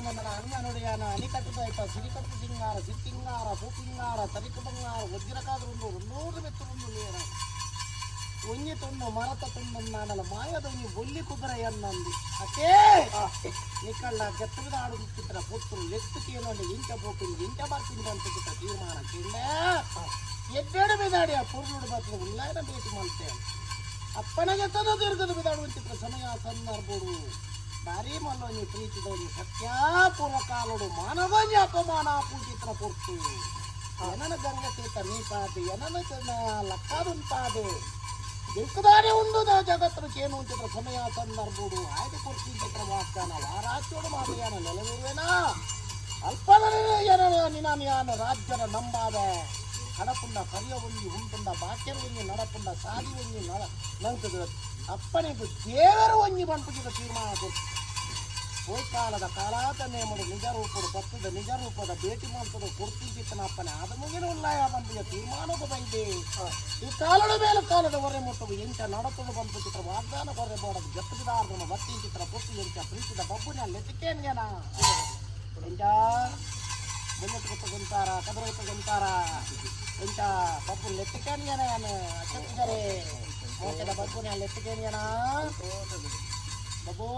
ನನ್ನ ಅಂಗನುಡಿಯಾನ ಅನಿಕಟ್ಟುದಾಯ್ತ ಸಿರಿಕಟ್ಟು ಸಿಂಗಾರ ಸಿಟ್ಟಿಂಗಾರ ಪೂಪಿಂಗಾರ ತರಿಕ ಬಂಗಾರ ವಜ್ರಕಾದ್ರುಂಡು 200 ಮೆತ್ತುರುಂಡು ನೇರ ಒಂಜಿ ತೊಂದು ಮರತ ತೊಂದು ನಾನಲ್ಲ ಮಾಯದೊಂಜಿ ಬೊಲ್ಲಿ ಕುದುರೆಯನ್ನಂದು ಅದೇ ನಿಕ್ಕಳ್ಳ ಗೆತ್ತದ ಆಡು ಚಿತ್ರ ಪುತ್ತರು ಎತ್ತುಕ್ಕೆ ನೋಡಿ ಇಂಚ ಹೋಗ್ತೀನಿ ಇಂಚ ಬರ್ತೀನಿ ಅಂತ ಚಿತ್ರ ತೀರ್ಮಾನ ಕೇಂದ್ರ ಎಡ್ಡೆಡು ಬಿದಾಡಿ ಆ ಪುರ್ನುಡು ಬರ್ತದೆ ಉಳ್ಳಾಯನ ಭೇಟಿ ಮಾಡ್ತೇವೆ ಅಪ್ಪನಿಗೆ ತದ ದೀರ್ಘದ ಬಿದಾಡುವ ಚಿತ್ರ ಸಮಯ ಸಂದರ್ಭಡು ಭಾರಿ ಮಲ್ಲೊಂಜಿ ಪ್ರೀತಿದೊಂಜಿ ಸತ್ಯಾಪೂರ್ವ ಕಾಲುಡು ಮಾನವೊಂಜಿ ಅಪಮಾನ ಪೂಚಿತ್ರ ಪುರ್ತು ಏನನ ಗಂಗತೀತ ನೀಪಾದು ಏನನ ಲಕ್ಕಾದುಂಟಾದು దిక్కుదారి ఉండు జగత్తును చేను చిత్ర సమయ సందర్భుడు ఆయన కుర్చీ చిత్ర వాగ్దాన వారాచ్యుడు మామయ్యాన నెలవేవేనా ಅಲ್ಪನ ನಿನಾಮಿಯಾನ ರಾಜ್ಯದ ನಂಬಾದ ಕಡಪುಂಡ ಕರಿಯ ಒಂಜಿ ಉಂಟುಂಡ ಬಾಕ್ಯರ ಒಂಜಿ ನಡಪುಂಡ ಸಾದಿ ಒಂಜಿ ನಂತದ ಅಪ್ಪನಿಗೆ ದೇವರ ಒಂಜಿ ಬಂಪುಜಿದ ತೀರ್ಮಾನ ಕೊಟ್ಟು ಹೋಯ್ಕಾಲದ ಕಾಲಾತ ನೇಮಡು ನಿಜ ರೂಪಡು ಪತ್ತದ ನಿಜ ರೂಪದ ಭೇಟಿ ಮಾಡ್ತದ ಕೊಡ್ತಿ ಚಿತ್ತನ ಅಪ್ಪನೆ ಆದ ಮುಗಿನ ಉಳ್ಳಾಯ ಬಂಪಿಗೆ ತೀರ್ಮಾನದ ಬೈದೆ ಈ ಕಾಲದ ಮೇಲೆ ಕಾಲದ ಹೊರೆ ಮುಟ್ಟದು ಎಂಚ ನಡತದ ಬಂತು ಚಿತ್ರ ವಾಗ್ದಾನ ಹೊರೆ ಬೋಡದು ಜಪ್ಪದಿದಾರ್ದನ ಬತ್ತಿ ಚಿತ್ರ ಪುಟ್ಟು ಎಂಚ ಪ್ರೀತಿದ ಬಬ್ಬುನ ಲೆತ್ತಿಕೇನ್ಯನ ಎಂಚ ಬೆನ್ನೆತ್ತುಗುಂತಾರ ಕದರಗುಂತಾರ ಎಂಚ ಬಬ್ಬು ಲೆತ್ತಿಕೇನ್ಯನ ಅಚ್ಚರೆ ಮೋಚದ ಬಬ್ಬುನ ಲೆತ್ತಿಕೇನ್ಯನ ಬಬ್ಬು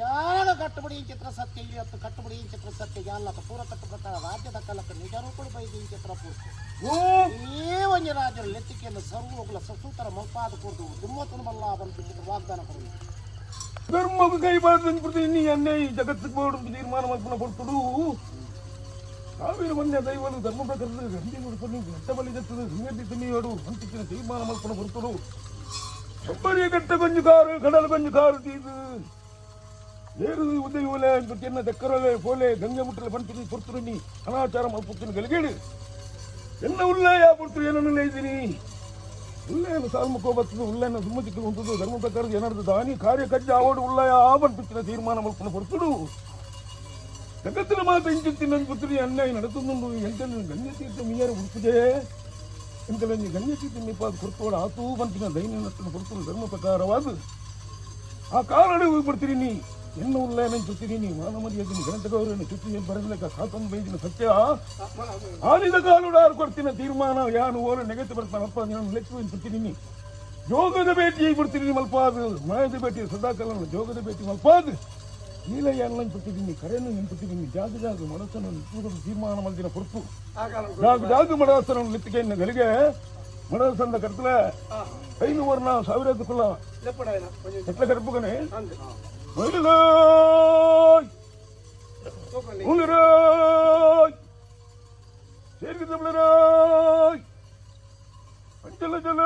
ಯಾಗ ಕಟ್ಟುಬಿಡಿ ಚಿತ್ರ ಸತ್ಯ ಇವತ್ತು ಕಟ್ಟುಬಿಡಿ ಚಿತ್ರ ಸತ್ಯ ಯಾಲಕ ಪೂರ ಕಟ್ಟುಪ್ರಕಾರ ರಾಜ್ಯದ ಕಲಕ ನಿಜ ರೂಪಡು ಬೈದಿ ಚಿತ್ರ ಪೂರ್ತಿ ಈ ಒಂಜಿ ರಾಜ್ಯರು ಲೆತ್ತಿಕೆಯನ್ನು ಸರ್ವೋಗ್ಲ ಸಸೂತರ ಮಲ್ಪಾದ ಕೂರ್ದು ದುಮ್ಮತನು ಬಲ್ಲ ಬಂತು ಚಿತ್ರ ವಾಗ್ದಾನ ಕೊಡುವುದು ಧರ್ಮಕ್ಕೆ ಕೈಬಾರ್ದು ನೀ ಅನ್ನೇ ಈ ಜಗತ್ತಿಗೆ ಬೋರ್ಡು ತೀರ್ಮಾನ ಮಾಡ್ಕೊಂಡು ಕೊಡ್ತಡು ಸಾವಿರ ಮಂದಿ ದೈವಲು ಧರ್ಮ ಪ್ರಕಾರದ ಗಂಡಿ ಕೊಡ್ಕೊಂಡು ಗಟ್ಟ ಬಲಿ ಜತ್ತದ ಸಂಗತಿ ತಿನ್ನಿಯೋಡು ಅಂತಿನ ತೀರ್ಮಾನ ಮಾಡ್ಕೊಂಡು ಕೊಡ್ತಡು ಒಬ್ಬರಿಗೆ ಗಟ್ಟ ಕೊಂಚು ಕಾರು ಕಡಲು ಕೊಂಚು ಕಾರು ತೀದು ಏರು ಉದಯ ಒಲೆ ಚಿನ್ನ ದಕ್ಕರೊಲೆ ಪೋಲೆ ಗಂಗೆ ಮುಟ್ಟಲೆ ಬಂತೀನಿ ಪುರ್ತರು ನೀ ಅನಾಚಾರ ಮಲ್ಪುತ್ತಿನ ಗಲಿಗೇಡು ಎನ್ನ ಉಳ್ಳಾಯ ಪುರ್ತರು ಏನನ್ನ ಇದ್ದೀನಿ ಉಳ್ಳೆಯನ್ನು ಸಾಲ್ಮುಖ ಬರ್ತದೆ ಉಳ್ಳೆಯನ್ನು ಸುಮ್ಮಚಿಕ್ಕ ಉಂಟದು ಧರ್ಮ ಪ್ರಕಾರದ ಏನಾದ್ರು ದಾನಿ ಕಾರ್ಯ ಕಜ್ಜ ಆವಡು ಉಳ್ಳಾಯ ಬಂಪಿತ್ತಿನ ತೀರ್ಮಾನ ಮಲ್ಪನ ಪುರ್ತಡು ಜಗತ್ತಿನ ಮಾತು ಇಂಚಿತ್ತಿನ ಪುತ್ರಿ ಅನ್ಯಾಯ ನಡೆತುಂಡು ಎಂತೆಲ್ಲ ಗಂಗೆ ತೀರ್ಥ ಮೀಯರ ಉಡುಪಿದೆ ಎಂತೆಲ್ಲ ಗಂಗೆ ತೀರ್ಥ ನಿಪಾದ ಕೊರ್ತೋಡ ಆತೂ ಬಂತಿನ ದೈನ್ಯ ನಷ್ಟನ ಕೊರ್ತರು ಧರ್ಮ ಪ್ರಕಾರವಾದ ಆ ಕಾರಣ ಹೋಗ್ಬಿಡ್ತೀರಿ ನೀ ಎನ್ನ ಉಳ್ಳಾಯನ ಚುತ್ತೀರಿ ನೀ ಮಾನಮರ್ಯಾದಿನ ಗಣತಗೌರನ್ನು ಚುತ್ತಿ ಬರಲಿಕ್ಕ ಕಾತನ್ ಬೈದಿನ ಸತ್ಯ ಆಲಿದ ಕಾಲುಡಾರು ಕೊಡ್ತೀನ ತೀರ್ಮಾನ ಯಾನು ಓಲ ನೆಗೆತು ಬರ್ತಾನಪ್ಪ ನಾನು ಲೆಕ್ಕ ಚುತ್ತೀನಿ ನೀ ಜೋಗದ ಭೇಟಿ ಬಿಡ್ತೀನಿ ಮಲ್ಪಾದು ಮಾಯದ ಭೇಟಿ ಸದಾಕಾಲ ಜೋಗದ ಭೇಟಿ ಮಲ್ಪಾದು ನೀಲಯ್ಯ ಅನ್ನ ಬಿಟ್ಟಿದ್ದೀನಿ ಕರೆಯನ್ನು ನೆನ್ಪಿಟ್ಟಿದ್ದೀನಿ ಜಾಗ ಮನಸ್ಸನ್ನು ತೀರ್ಮಾನ ಮಾಡಿದಿನ ಹೊರತು ಜಾಗ ಮಡಸನ ಲೆತ್ತಿಗೆಯನ್ನು ಗಲಿಗೆ ಮಡಸಂದ ಕರ್ತಲ 500 ಕುಲ ಎಟ್ಲ ಕರ್ಪುಗನೆ ಅಂಚಲ ಜಲ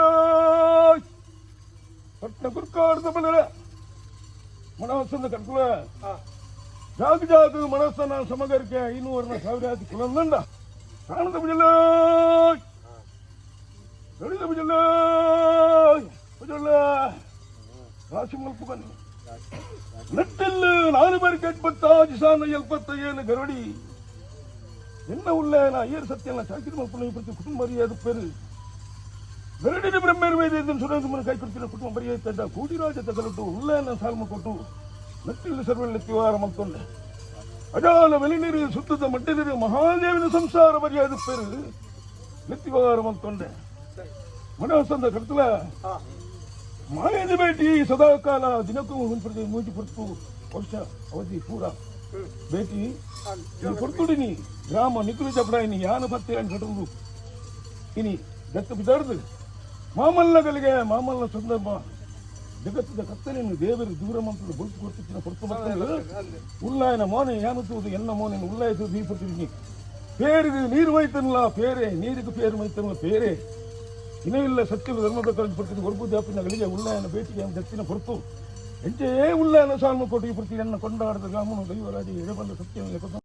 ಪಟ್ನ ಗುರ್ಕಾಡ್ದ ಬಲರ ಮನಸ್ಸನ್ನ ಕಟ್ಕುಲ ಜಾಗ ಮನಸ್ಸನ್ನ ಸಮಗರಿಕೆ 500 ಕುಲಂದಂಡ ಕಾಣದ ಬುಜಲ್ಲ ಗಡಿದ ಬುಜಲ್ಲ ಬುಜಲ್ಲ ರಾಶಿ ಮಲ್ಪುಗನ್ನು ನಟ್ಟೆಲ್ಲ 4 ಬಾರಿ ಕೆಟ್ಬತ್ತಾಜಿ ಸಾನ 77 ಗರಡಿ ಎನ್ನ ಉಳ್ಳಾಯನ ಅಯ್ಯರ್ ಸತ್ಯನ ಸಾಕಿದ ಮಲ್ಪನ ಪ್ರತಿ ಕುಟುಂಬ ಮರ್ಯಾದ ಪೇರು ಗರಡಿನ ಬ್ರಹ್ಮೇರು ವೇದ ಸುರೇಂದ್ರ ಕೈ ಕೊಡ್ತಿನ ಕುಟುಂಬ ಮರ್ಯಾದ ಕೂಡಿರಾಜ ತಗಲಟ್ಟು ಉಳ್ಳಾಯನ ಸಾಲ್ಮ ಕೊಟ್ಟು ನಟ್ಟಿಲ್ಲ ಸರ್ವಳ್ಳೆತ್ತಿವಾರ ಮಲ್ಕೊಂಡೆ ಅಜಾಲ ವೆಲಿನೀರು ಸುತ್ತದ ಮಡ್ಡಿನೀರು ಮಹಾದೇವಿನ ಸಂಸಾರ ಮರ್ಯಾದ ಪೇರು ನೆತ್ತಿವಾರ ಮಲ್ಕೊಂಡೆ ಮನಸ್ಸಂದ ಕರ್ತಲ ಮಾಯದ ಭೇಟಿ ಸದಾಕಾಲ ದಿನಕ್ಕೂ ಮೂಜಿ ಪುರ್ತು ವರ್ಷ ಅವಧಿ ಪೂರ ಭೇಟಿ ಕೊಡ್ತುಡಿನಿ ಗ್ರಾಮ ನಿಖಲು ಚಪಡಾಯಿನಿ ಯಾನ ಪತ್ತೆ ಕಟ್ಟುವುದು ಇನಿ ದತ್ತ ಬಿದ್ದಾಡ್ದು ಮಾಮಲ್ಲಗಳಿಗೆ ಮಾಮಲ್ಲ ಸಂದರ್ಭ ಜಗತ್ತದ ಕತ್ತಲೆಯನ್ನು ದೇವರು ದೂರ ಮಂತ್ರದ ಬುಲ್ತು ಕೊಡ್ತಿನ ಹೊರತು ಬರ್ತದೆ ಉಳ್ಳಾಯನ ಮೋನೆ ಯಾನುತ್ತುವುದು ಎನ್ನ ಮೋನೆ ಉಳ್ಳಾಯಿತು ದೀಪಟ್ಟಿದ್ದೀನಿ ಪೇರಿಗೆ ನೀರು ಮೈತನಲ್ಲ ಪೇರೆ ನೀರಿಗೆ ಪೇರು ಮೈತನಲ್ಲ ಪೇರೆ ಇನ್ನೂ ಇಲ್ಲ ಸತ್ಯದ ಧರ್ಮದ ಕಳಿಸ್ಬಿಡ್ತೀನಿ ಹೊರಬು ಜಾಪಿನಗಳಿಗೆ ಉಳ್ಳಾಯನ ಭೇಟಿಗೆ ದತ್ತಿನ ಹೊರತು ಹೆಂಚೇ ಉಳ್ಳಾಯನ ಸಾಲ್ಮ ಕೊಟ್ಟು ಈ ಪ್ರತಿ ಎನ್ನ ಕೊಂಡಾಡದ ಗ್ರಾಮನು ದೈವರಾಜ ಎಡೆ ಬಂದ ಸತ್ಯ